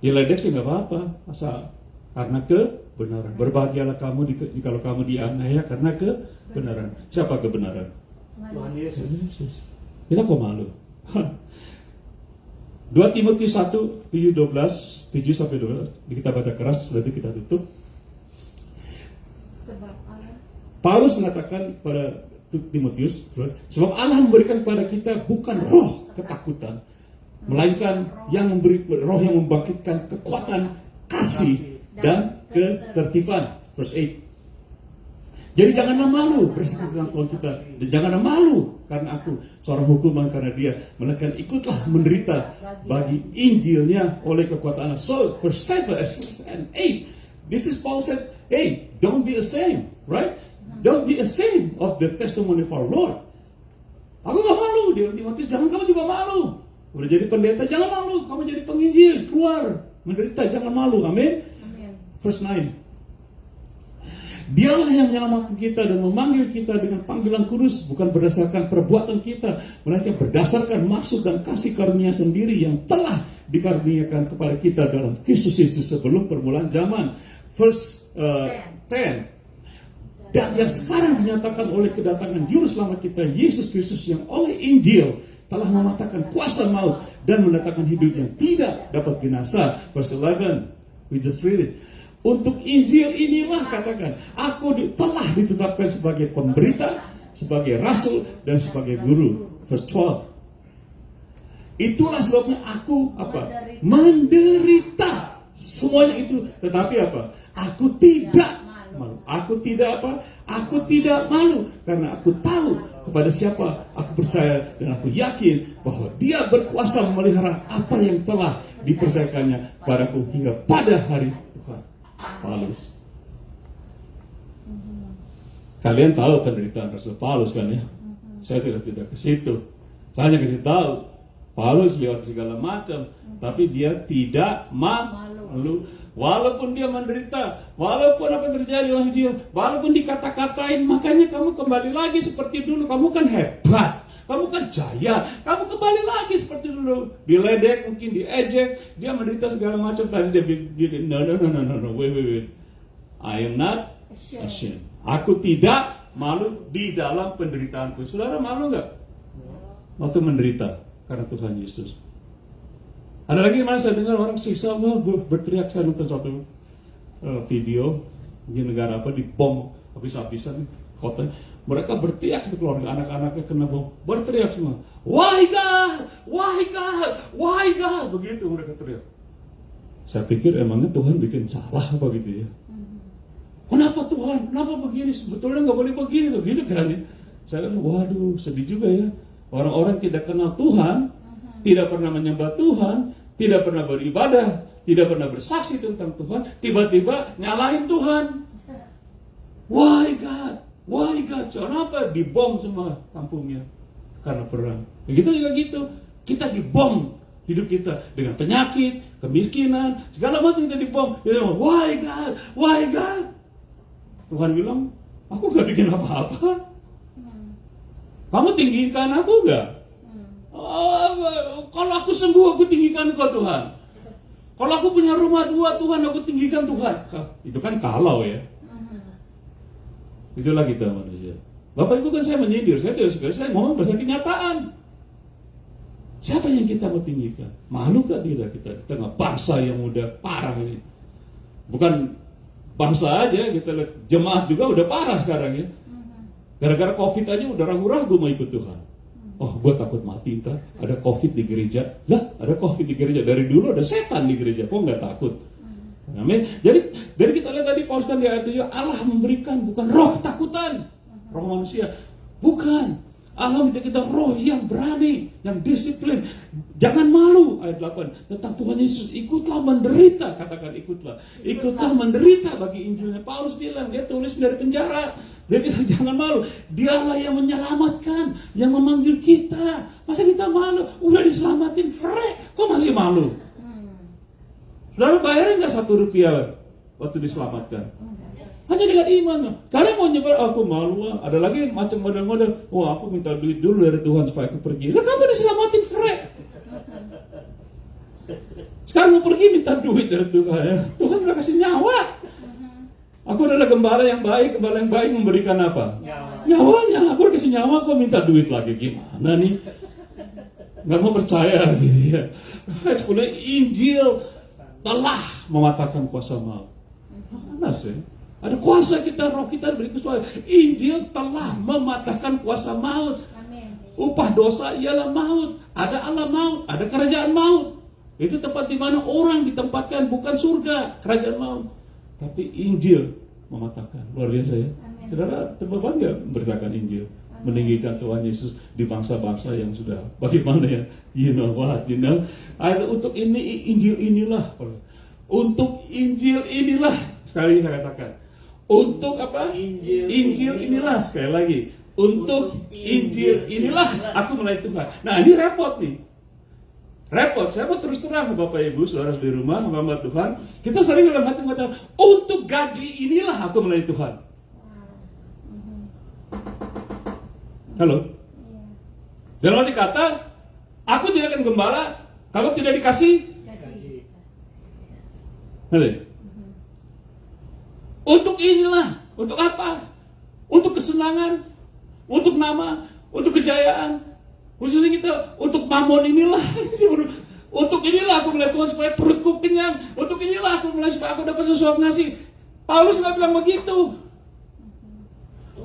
ledek sih nggak apa-apa, asal karena kebenaran. Berbahagialah kamu kalau kamu dianiaya karena kebenaran. Siapa kebenaran? Tuhan Yesus. Kita kok malu? 2 Timotius 1, 7 sampai 12. Kita baca keras, nanti kita tutup. Sebab Allah. Paulus mengatakan pada Timotius, sebab Allah memberikan kepada kita bukan roh ketakutan, melainkan yang memberi roh yang membangkitkan kekuatan, kasih, dan ketertiban. Verse 8. Jadi janganlah malu bersaksi tentang Tuhan kita, dan janganlah malu karena aku seorang hukuman karena dia, melainkan ikutlah menderita bagi Injilnya oleh kekuatan Allah. So verse 7 and 8, this is Paul said, hey, don't be ashamed, right? Don't be ashamed of the testimony of our Lord. Aku gak malu, dia Timotius, jangan kamu juga malu. Udah jadi pendeta, jangan malu, kamu jadi penginjil, keluar menderita, jangan malu, amin. Verse 9. Dialah yang menyelamatkan kita dan memanggil kita dengan panggilan kudus, bukan berdasarkan perbuatan kita, melainkan berdasarkan maksud dan kasih karunia sendiri yang telah dikaruniakan kepada kita dalam Kristus Yesus sebelum permulaan zaman. Verse 10. Dan yang sekarang dinyatakan oleh kedatangan Juru Selamat kita, Yesus Kristus, yang oleh Injil telah mematahkan kuasa maut dan mendatangkan hidup yang tidak dapat binasa. Verse 11, we just read it. Untuk Injil inilah, katakan, aku telah ditetapkan sebagai pemberita, sebagai rasul, dan sebagai guru. Verse 12. Itulah sebabnya aku menderita. Semuanya itu, tetapi apa? Aku tidak malu. Aku tidak apa? Aku tidak malu, karena aku tahu kepada siapa aku percaya, dan aku yakin bahwa Dia berkuasa memelihara apa yang telah dipercayakannya padaku hingga pada hari Tuhan. Paulus. Kalian tahu penderitaan Rasul Paulus kan ya? Saya tidak ke situ. Saya hanya kasih tahu Paulus lewat segala macam, tapi dia tidak malu. Walaupun dia menderita, walaupun apa yang terjadi oleh dia, walaupun dikata-katain, makanya kamu kembali lagi seperti dulu. Kamu kan hebat, kamu kan jaya, kamu kembali lagi seperti dulu. Diledek, mungkin diejek, dia menderita segala macam. Tadi dia bilang, no, wait. I am not ashamed. Aku tidak malu di dalam penderitaanku. Saudara malu nggak waktu menderita karena Tuhan Yesus? Ada lagi mana saya dengar orang siksa berteriak. Saya nonton satu video di negara apa, di bom habis-habisan kota. Mereka berteriak, keluarga anak-anaknya kena bom, berteriak semua, why God, why God, why God, begitu mereka teriak. Saya pikir emangnya Tuhan bikin salah apa gitu ya? Kenapa Tuhan? Kenapa begini? Sebetulnya nggak boleh begini tuh, gitu kan ya? Saya kan, waduh, sedih juga ya. Orang-orang tidak kenal Tuhan, tidak pernah menyembah Tuhan, tidak pernah beribadah, tidak pernah bersaksi tentang Tuhan, tiba-tiba nyalahin Tuhan. Why God? Why God? Kenapa dibom semua kampungnya karena perang? Begitu juga gitu. Kita dibom hidup kita dengan penyakit, kemiskinan, segala macam kita dibom. Why God? Why God? Tuhan bilang, aku gak bikin apa-apa. Kamu tinggikan aku gak? Kalau aku sembuh, aku tinggikan kau Tuhan. Kalau aku punya rumah 2 Tuhan, aku tinggikan Tuhan. Itu kan kalau ya. Itulah kita manusia. Bapak Ibu kan saya menyindir, saya mau bahasa kenyataan. Siapa yang kita mau tinggikan? Malu gak tidak kita? Kita nggak bangsa yang udah parah ini. Bukan bangsa aja, kita lihat jemaat juga udah parah sekarang ya. Gara-gara COVID aja udah ragu-ragu mau ikut Tuhan. Oh, gue takut mati ntar ada COVID di gereja. Lah, ada COVID di gereja. Dari dulu ada setan di gereja. Kok nggak takut? Amin. Jadi kita lihat tadi Paulus kan di ayat 7, Allah memberikan bukan roh ketakutan, roh manusia. Bukan. Allah memberikan kita roh yang berani, yang disiplin. Jangan malu, ayat 8. Tentang Tuhan Yesus, ikutlah menderita. Katakan ikutlah. Ikutlah menderita bagi Injilnya. Paulus bilang, dia tulis dari penjara. Dia bilang jangan malu. Dialah yang menyelamatkan, yang memanggil kita. Masa kita malu? Udah diselamatin, frek. Kok masih malu? Lalu bayarin gak 1 rupiah waktu diselamatkan? Hanya dengan iman. Karena mau nyebar, aku malu. Ada lagi macam model-model. Oh, aku minta duit dulu dari Tuhan supaya aku pergi. Lah kamu diselamatin, frek. Sekarang mau pergi minta duit dari Tuhan ya. Tuhan udah kasih nyawa. Aku adalah gembala yang baik memberikan apa? Nyawanya. Aku udah kasih nyawa, kok minta duit lagi? Gimana nih? nggak mau percaya gitu ya. Sebenarnya Injil telah mematahkan kuasa maut. Panas ya. Ada kuasa kita, roh kita diberi kesuai. Injil telah mematahkan kuasa maut. Upah dosa ialah maut. Ada alam maut, ada kerajaan maut. Itu tempat di mana orang ditempatkan, bukan surga, kerajaan maut. Tapi Injil mematahkan. Luar biasa ya. Saudara, teman-teman nggak memberitakan Injil, meninggikan Tuhan Yesus di bangsa-bangsa yang sudah bagaimana ya? You know what? Untuk ini Injil inilah. Untuk Injil inilah. Sekali saya katakan. Untuk apa? Injil inilah. Sekali lagi. Untuk Injil inilah aku melayani Tuhan. Nah, ini repot nih. Repot. Saya mau terus terang Bapak Ibu, saudara di rumah, hamba Tuhan. Kita sering dalam hati mengatakan, untuk gaji inilah aku melayani Tuhan. Halo? Dalam arti kata, aku tidak akan gembala kalau tidak dikasih gaji. Halo? Untuk inilah, untuk apa? Untuk kesenangan, untuk nama, untuk kejayaan, khususnya kita untuk mamon inilah. Untuk inilah aku melihat Tuhan supaya perutku kenyang. Untuk inilah aku melihat supaya aku dapat sesuatu ngasih. Paulus nggak bilang begitu.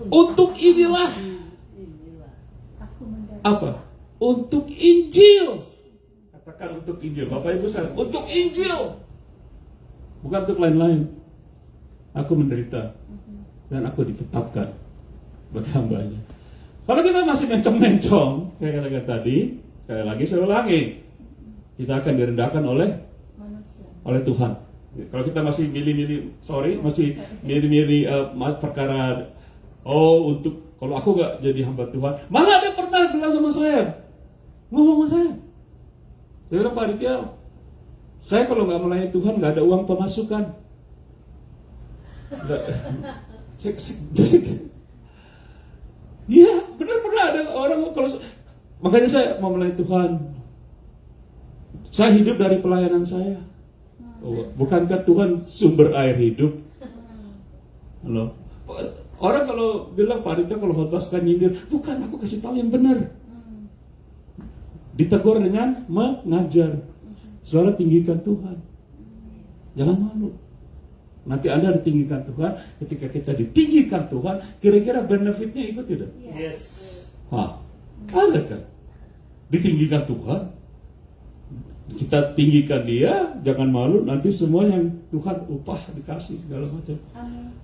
Untuk inilah. Apa? Untuk Injil. Katakan untuk Injil. Bapak Ibu saya, untuk Injil. Bukan untuk lain-lain. Aku menderita dan aku ditetapkan bagi hambanya. Kalau kita masih mencong-mencong, saya katakan tadi, sekali lagi saya ulangi, kita akan direndahkan oleh manusia, oleh Tuhan. Kalau kita masih milih-milih perkara, untuk kalau aku nggak jadi hamba Tuhan, malah ada pernah bilang sama saya, ngomong sama saya bilang, Pak Aditya, saya kalau nggak melayani Tuhan nggak ada uang pemasukan. Ya, benar pernah ada orang kalau makanya saya mau melayani Tuhan. Saya hidup dari pelayanan saya. Bukankah Tuhan sumber air hidup? Halo. Orang kalau bilang Pak Aditya kalau khotbah suka nyindir, bukan, aku kasih tahu yang benar. Ditegur dengan mengajar. Saudara, tinggikan Tuhan. Jangan malu. Nanti Anda ditinggikan Tuhan. Ketika kita ditinggikan Tuhan, kira-kira benefitnya ikut tidak? Yes. Ada kan? Ditinggikan Tuhan, kita tinggikan Dia, jangan malu. Nanti semua yang Tuhan upah dikasih segala macam.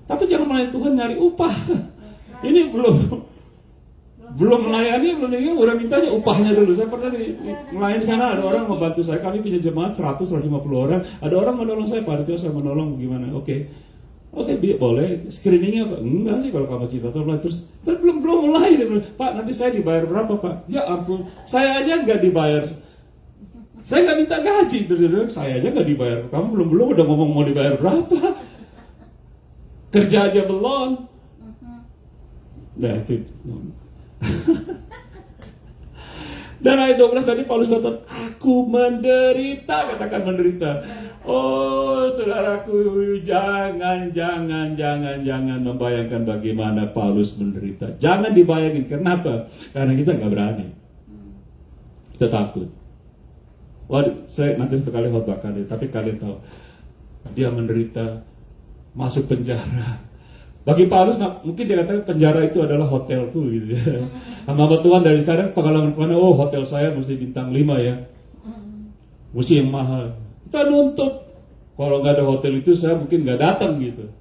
Tapi jangan melayani Tuhan nyari upah. Ini belum melayani, orang mintanya upahnya dulu. Saya pernah melayani di sana, ada orang membantu saya. Kami punya jemaat 100-150 orang. Ada orang menolong saya, Pak Aditya, saya menolong gimana? Oke, boleh. Screeningnya apa? Enggak sih kalau kamu cinta terus belum mulai. Pak, nanti saya dibayar berapa, Pak? Ya ampun, saya aja nggak dibayar. Saya nggak minta gaji, saya aja nggak dibayar. Kamu belum udah ngomong mau dibayar berapa? Kerja aja belum. Nah itu. Dan ayat 12 tadi Paulus katakan, aku menderita, katakan menderita. Oh saudaraku, jangan membayangkan bagaimana Paulus menderita. Jangan dibayangin, kenapa? Karena kita nggak berani, kita takut. Saya nanti sekali khotbah kali, tapi kalian tahu dia menderita, masuk penjara. Bagi Paulus mungkin dia katakan penjara itu adalah hotelku gitu ya. Hamba Tuhan dari kadang pengalaman hotel saya mesti bintang 5 ya. Mesti yang mahal. Kita nuntut. Kalau nggak ada hotel itu saya mungkin nggak datang gitu.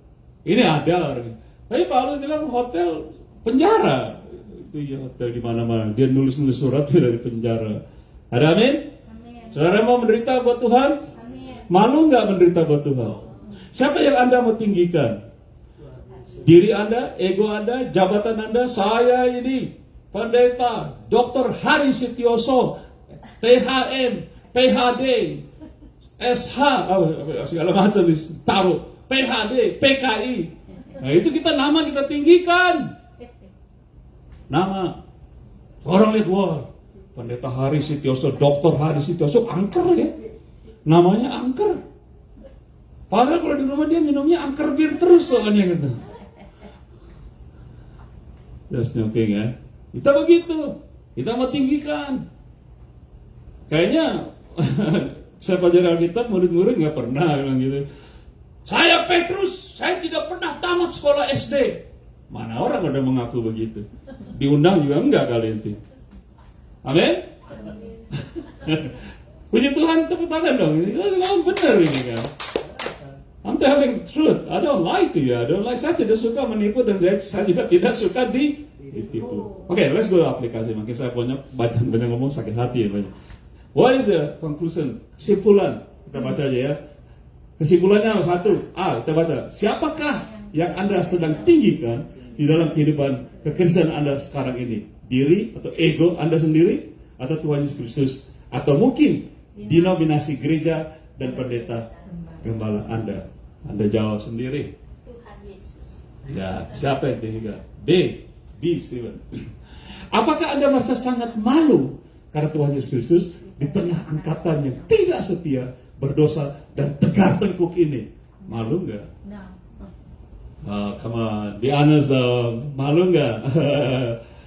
Ini ada. Tapi Paulus bilang hotel penjara. Itu ya hotel di mana-mana. Dia nulis-nulis surat dari penjara. Ada amin? Saudara mau menderita buat Tuhan? Amin. Malu nggak menderita buat Tuhan? Siapa yang Anda mau tinggikan? Diri Anda, ego Anda, jabatan Anda. Saya ini pendeta Dr. Hari Sitioso, THM, PhD, SH, segala macam taruh, PhD, PKI. Nah itu kita nama kita tinggikan. Nama. Orang lihat, wah, pendeta Hari Sitioso, Dr. Hari Sitioso, angker ya. Namanya angker. Padahal kalau di rumah dia minumnya angker bir terus soalnya gitu. Just joking ya. Kita begitu. Kita mau tinggikan. Kayaknya saya pelajaran Alkitab, murid-murid nggak pernah bilang gitu. Saya Petrus, saya tidak pernah tamat sekolah SD. Mana orang udah mengaku begitu? Diundang juga enggak kali itu. Amin? Puji Tuhan, tepuk tangan dong. Ini benar ini kan. I'm telling truth. I don't lie to you. I don't lie. Saya tidak suka menipu dan saya juga tidak suka ditipu. Oke, let's go aplikasi. Makin saya banyak ngomong sakit hati ya banyak. What is the conclusion? Kesimpulan. Kita baca aja ya. Kesimpulannya satu. Kita baca. Siapakah yang Anda sedang tinggikan di dalam kehidupan kekristenan Anda sekarang ini? Diri atau ego Anda sendiri? Atau Tuhan Yesus Kristus? Atau mungkin denominasi gereja dan pendeta gembala Anda? Anda jawab sendiri. Tuhan Yesus. Ya, siapa yang ketiga? B, Steven. Apakah Anda merasa sangat malu karena Tuhan Yesus Kristus di tengah angkatan yang tidak setia, berdosa, dan tegar tengkuk ini? Malu nggak? No. Come on, be honest dong. Malu nggak?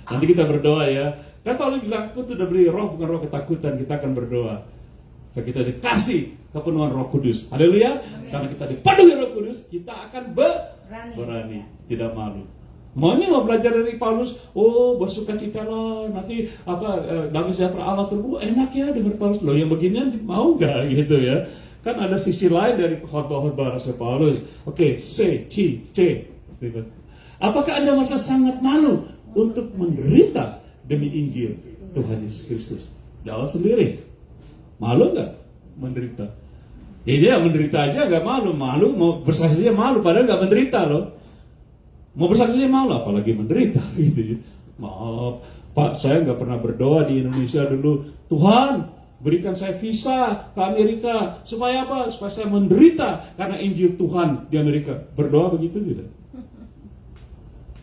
Nanti kita berdoa ya. Kan Paulus bilang, aku sudah beri roh, bukan roh ketakutan. Kita akan berdoa. Kita dikasih kepenuhan Roh Kudus. Haleluya. Karena kita dipenuhi Roh Kudus, kita akan berani, tidak malu. Mau belajar dari Paulus, bersukacitalah, nanti damai sejahtera Allah terus, enak ya dengar Paulus. Loh yang beginian mau nggak gitu ya? Kan ada sisi lain dari khotbah Rasul Paulus. Oke, C. Apakah Anda merasa sangat malu untuk menderita demi Injil Tuhan Yesus Kristus? Jawab sendiri. Malu nggak menderita? Ya dia menderita aja nggak malu mau bersaksi aja malu, padahal nggak menderita loh. Mau bersaksi aja malu, apalagi menderita gitu ya. Maaf Pak, saya nggak pernah berdoa di Indonesia dulu. Tuhan, berikan saya visa ke Amerika supaya apa? Supaya saya menderita karena Injil Tuhan di Amerika. Berdoa begitu tidak?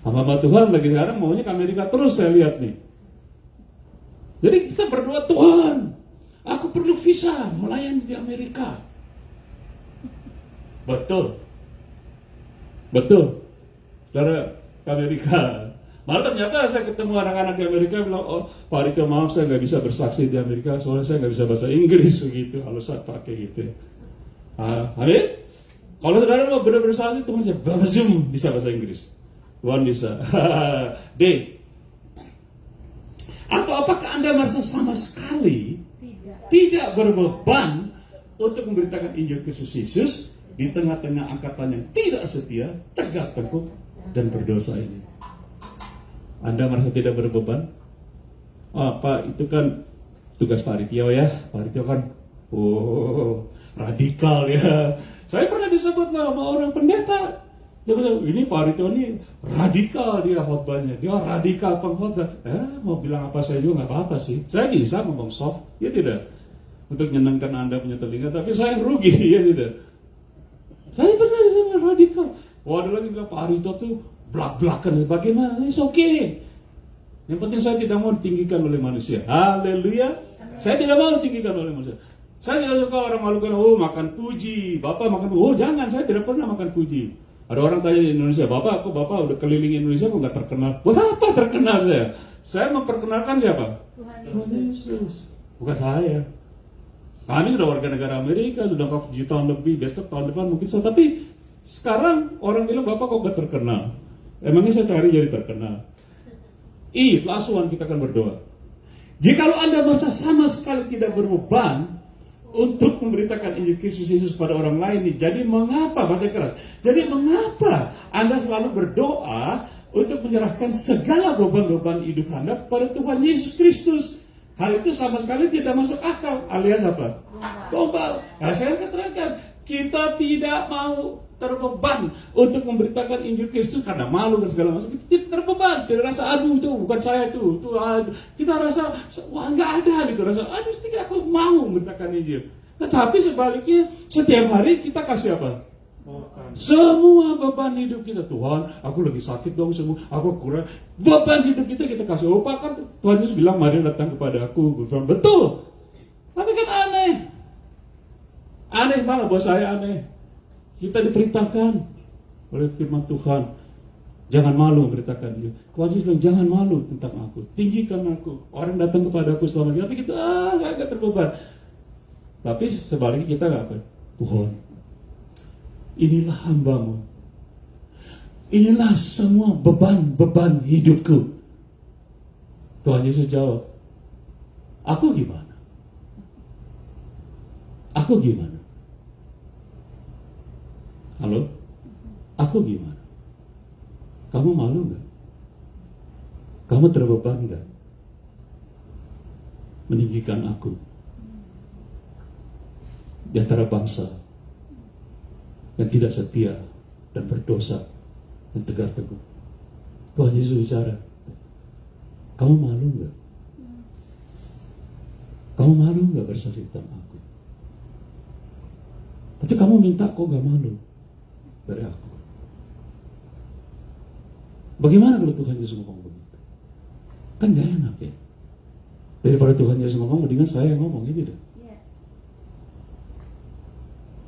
Hamba Tuhan lagi sekarang maunya ke Amerika terus saya lihat nih. Jadi kita berdoa, Tuhan, aku perlu visa melayani di Amerika. Betul. Saudara ke Amerika. Malah ternyata saya ketemu anak-anak di Amerika bilang, Pak Rika maaf saya nggak bisa bersaksi di Amerika soalnya saya nggak bisa bahasa Inggris begitu. Kalau saya pakai gitu. Amin. Kalau saudara mau benar-benar bersaksi, Tuhan bisa bahasa Inggris. Tuhan bisa. D. Apakah Anda merasa sama sekali tidak berbeban untuk memberitakan Injil Kristus Yesus di tengah-tengah angkatan yang tidak setia, tegak tengkuk, dan berdosa ini? Anda merasa tidak berbeban? Pak, itu kan tugas Pak Ritio ya. Pak Ritio kan radikal ya. Saya pernah disebut sama orang pendeta. Dia bilang, ini Pak Ritio ini radikal dia khotbahnya. Dia radikal pengkhotbah. Mau bilang apa saya juga nggak apa-apa sih. Saya bisa ngomong soft, ya tidak. Untuk menyenangkan Anda punya telinga, tapi saya rugi, ya tidak. Saya pernah disebut radikal. Ada lagi bilang Pak Ritio tuh belak-belakan sebagaimana. It's okay. Yang penting saya tidak mau ditinggikan oleh manusia. Haleluya. Saya tidak mau ditinggikan oleh manusia. Saya tidak suka orang malukan, makan puji. Bapak makan puji. Jangan, saya tidak pernah makan puji. Ada orang tanya di Indonesia, Bapak udah keliling Indonesia kok nggak terkenal? Buat apa terkenal saya? Saya memperkenalkan siapa? Tuhan Yesus. Bukan saya. Kami sudah warga negara Amerika, sudah 4 tahun lebih, besok tahun depan mungkin saya. Tapi sekarang orang bilang, Bapak kok nggak terkenal? Emangnya saya cari jadi terkenal? Last one, kita akan berdoa. Jikalau Anda merasa sama sekali tidak berbeban untuk memberitakan Injil Kristus Yesus pada orang lain, jadi mengapa, baca keras, jadi mengapa Anda selalu berdoa untuk menyerahkan segala beban-beban hidup Anda kepada Tuhan Yesus Kristus? Hal itu sama sekali tidak masuk akal, alias apa? Gombal. Saya katakan, kita tidak mau terbeban untuk memberitakan Injil Kristus karena malu dan segala macam. Kita terbeban, tidak rasa itu bukan saya itu kita rasa nggak ada gitu, rasa mesti aku mau memberitakan Injil. Tetapi sebaliknya setiap hari kita kasih apa? Semua beban hidup kita, Tuhan, aku lagi sakit dong, semua aku kurang beban hidup kita kasih. Pak kan Tuhan Yesus bilang mari datang kepada aku, betul. Tapi kan aneh banget buat saya aneh. Kita diperintahkan oleh firman Tuhan Jangan malu memberitakan dia. Tuhan Yesus bilang, jangan malu tentang aku. Tinggikan aku. Orang datang kepada aku selama ini. Tapi kita gak terbeban. Tapi sebaliknya kita gak apa. Tuhan, inilah hambamu. Inilah semua beban-beban hidupku. Tuhan Yesus jawab, aku gimana? Aku gimana? Halo? Aku gimana? Kamu malu gak? Kamu terbeban gak? Meninggikan aku di antara bangsa yang tidak setia dan berdosa dan tegar teguh. Tuhan Yesus bicara, kamu malu gak? Kamu malu gak bersaksi tentang aku? Tapi kamu minta kok gak malu dari aku. Bagaimana kalau Tuhan Yesus ngomong begitu? Kan gak enak ya. Daripada Tuhan Yesus ngomong, mendingan saya yang ngomong, ya tidak? Yeah.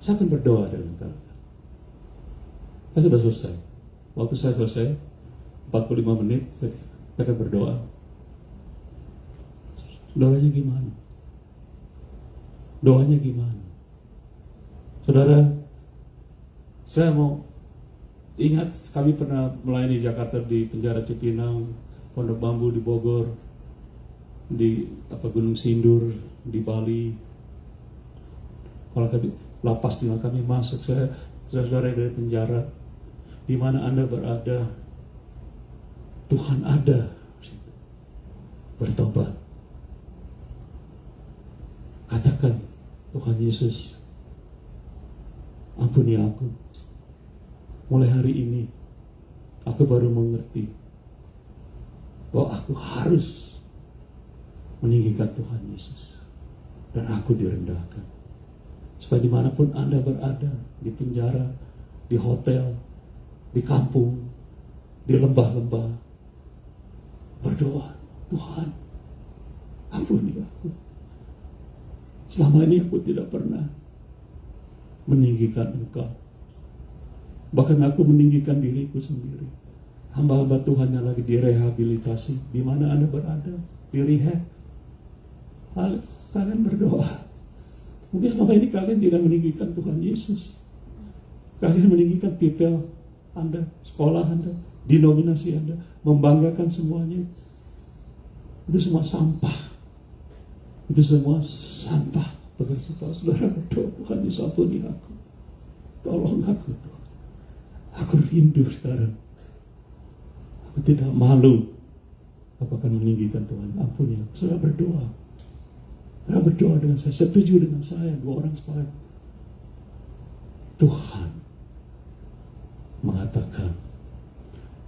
Saya akan berdoa dengan kalian. Saya sudah selesai. Waktu saya selesai 45 menit, saya akan berdoa. Doanya gimana? Doanya gimana? Saudara, saya mau ingat kami pernah melayani Jakarta di penjara Cipinang, Pondok Bambu di Bogor, di Gunung Sindur di Bali. Kalau kami lapas di mana kami masuk, saya saudara dari penjara, di mana Anda berada, Tuhan ada. Bertobat. Katakan, Tuhan Yesus, ampuni aku. Mulai hari ini, aku baru mengerti bahwa aku harus meninggikan Tuhan Yesus. Dan aku direndahkan. Supaya dimanapun Anda berada, di penjara, di hotel, di kampung, di lembah-lembah, berdoa, Tuhan, ampuni aku. Selama ini aku tidak pernah meninggikan Engkau. Bahkan aku meninggikan diriku sendiri. Hamba-hamba Tuhan yang lagi direhabilitasi, di mana Anda berada, di rehab, kalian berdoa. Mungkin selama ini kalian tidak meninggikan Tuhan Yesus. Kalian meninggikan titel Anda, sekolah Anda, denominasi Anda, membanggakan semuanya. Itu semua sampah. Itu semua sampah. Begitu saudara berdoa, Tuhan Yesus ampuni aku. Tolong aku Tuhan. Aku rindu sekarang. Aku tidak malu. Aku akan meninggikan Tuhan. Ampuni aku. Saudara berdoa. Saudara berdoa dengan saya. Setuju dengan saya. Dua orang sepakat. Tuhan mengatakan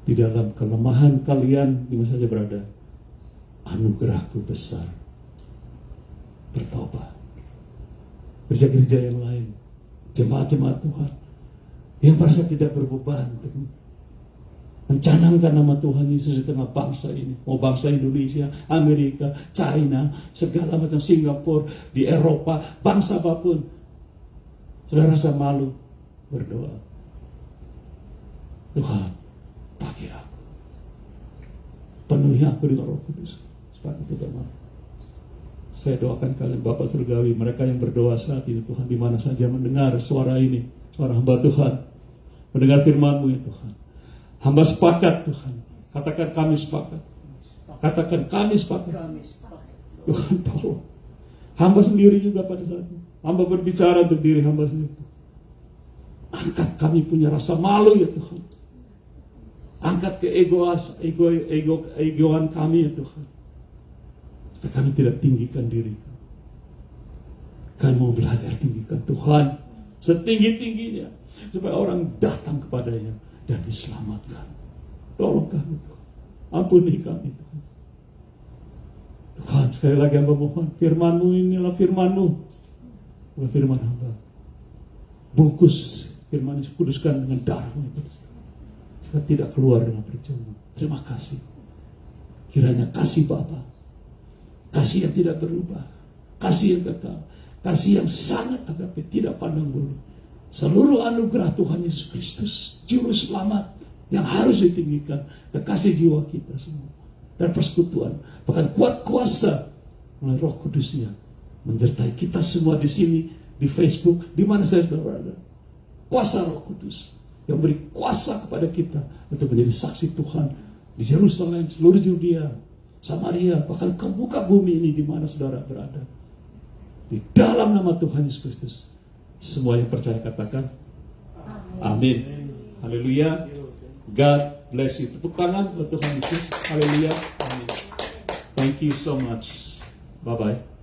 di dalam kelemahan kalian di mana saja berada, anugerahku besar. Bertobat. Gereja-gereja yang lain, jemaat-jemaat Tuhan yang merasa tidak berbeban untuk mencanangkan nama Tuhan Yesus di tengah bangsa ini. Mau bangsa Indonesia, Amerika, China, segala macam, Singapura, di Eropa, bangsa apapun. Saudara rasa malu, berdoa. Tuhan, pakai aku. Penuhi aku dengan Roh Kudus. Supaya kita berdoa. Saya doakan kalian Bapak Surgawi, mereka yang berdoa saat ini Tuhan, di mana saja mendengar suara ini, suara hamba Tuhan, mendengar firman-Mu ya Tuhan. Hamba sepakat Tuhan. Katakan kami sepakat. Katakan kami sepakat. Tuhan tolong. Hamba sendiri juga pada saat ini. Hamba berbicara untuk diri hamba sendiri. Angkat kami punya rasa malu ya Tuhan. Angkat egoan kami ya Tuhan. Supaya kami tidak tinggikan diri. Kami mau belajar tinggikan Tuhan setinggi-tingginya. Supaya orang datang kepadanya dan diselamatkan. Tolong kami Tuhan. Ampuni kami Tuhan. Tuhan, sekali lagi hamba mohon, firman-Mu inilah firman-Mu, bukan firman hamba. Bungkus firman Yesus, kuduskan dengan darah-Mu itu. Supaya tidak keluar dengan percuma. Terima kasih. Kiranya kasih Bapa, kasih yang tidak berubah, kasih yang kekal, kasih yang sangat agape, tidak pandang bulu, seluruh anugerah Tuhan Yesus Kristus, Juru Selamat, yang harus ditinggikan, kekasih jiwa kita semua. Dan persekutuan, bahkan kuat kuasa melalui Roh Kudusnya menyertai kita semua di sini, di Facebook, di mana saya sudah berada. Kuasa Roh Kudus yang beri kuasa kepada kita untuk menjadi saksi Tuhan di Yerusalem, seluruh Yudea, Samaria, bahkan ke muka bumi ini di mana saudara berada. Di dalam nama Tuhan Yesus Kristus, semua yang percaya katakan amin. Haleluya. God bless you. Tepuk tangan buat Tuhan Yesus. Haleluya. Amin. Thank you so much. Bye-bye.